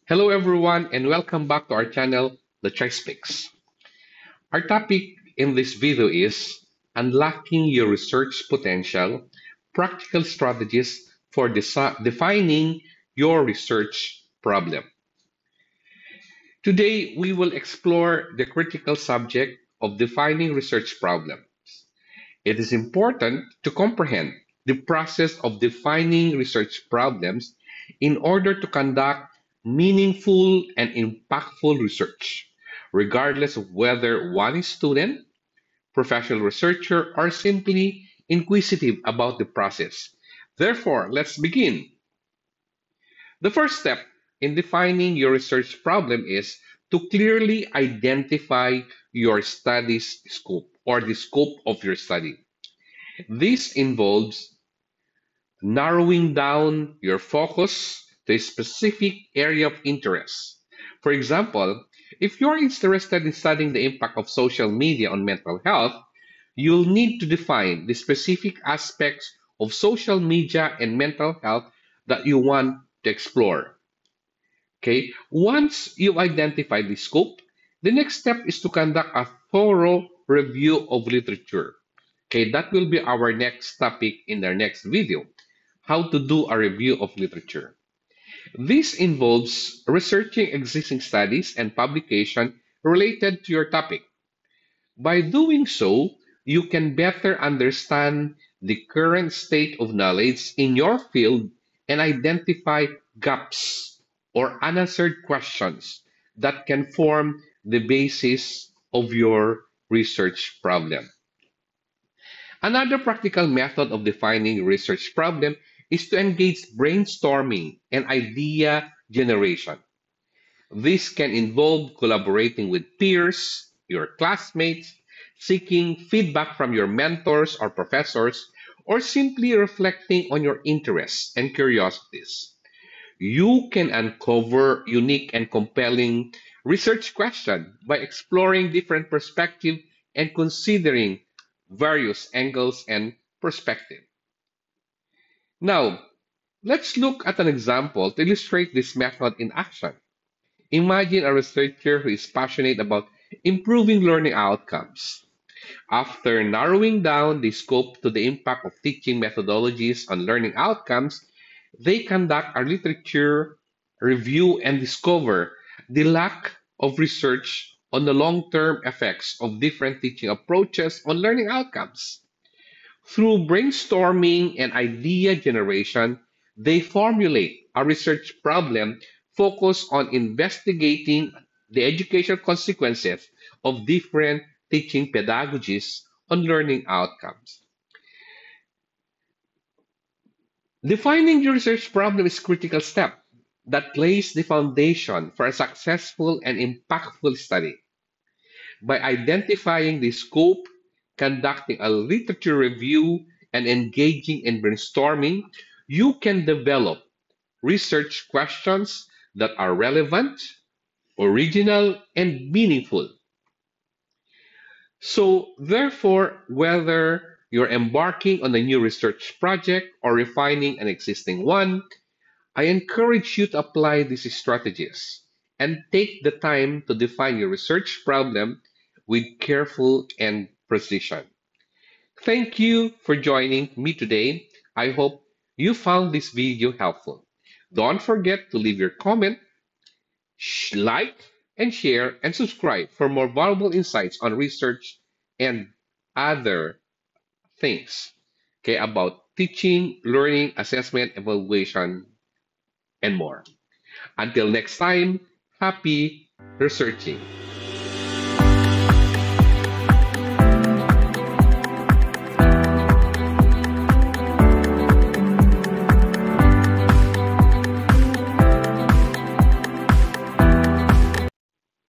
Hello everyone and welcome back to our channel, The Choice Picks. Our topic in this video is Unlocking Your Research Potential, Practical Strategies for Defining Your Research Problem. Today, we will explore the critical subject of defining research problems. It is important to comprehend the process of defining research problems in order to conduct meaningful and impactful research, regardless of whether one is student, professional researcher, or simply inquisitive about the process. Therefore, let's begin. The first step in defining your research problem is to clearly identify your study's scope or the scope of your study. This involves narrowing down your focus to a specific area of interest. For example, if you're interested in studying the impact of social media on mental health, you'll need to define the specific aspects of social media and mental health that you want to explore. Okay, once you've identified the scope, the next step is to conduct a thorough review of literature. Okay, that will be our next topic in our next video, how to do a review of literature. This involves researching existing studies and publication related to your topic. By doing so, you can better understand the current state of knowledge in your field and identify gaps or unanswered questions that can form the basis of your research problem. Another practical method of defining research problem is to engage brainstorming and idea generation. This can involve collaborating with peers, your classmates, seeking feedback from your mentors or professors, or simply reflecting on your interests and curiosities. You can uncover unique and compelling research questions by exploring different perspectives and considering various angles and perspectives. Now, let's look at an example to illustrate this method in action. Imagine a researcher who is passionate about improving learning outcomes. After narrowing down the scope to the impact of teaching methodologies on learning outcomes, they conduct a literature review and discover the lack of research on the long term effects of different teaching approaches on learning outcomes. Through brainstorming and idea generation, they formulate a research problem focused on investigating the educational consequences of different teaching pedagogies on learning outcomes. Defining your research problem is a critical step that lays the foundation for a successful and impactful study. By identifying the scope, conducting a literature review, and engaging in brainstorming, you can develop research questions that are relevant, original, and meaningful. So, therefore, whether you're embarking on a new research project or refining an existing one, I encourage you to apply these strategies and take the time to define your research problem with careful and precision. Thank you for joining me today. I hope you found this video helpful. Don't forget to leave your comment, like, and share, and subscribe for more valuable insights on research and other things, okay, about teaching, learning, assessment, evaluation, and more. Until next time, happy researching.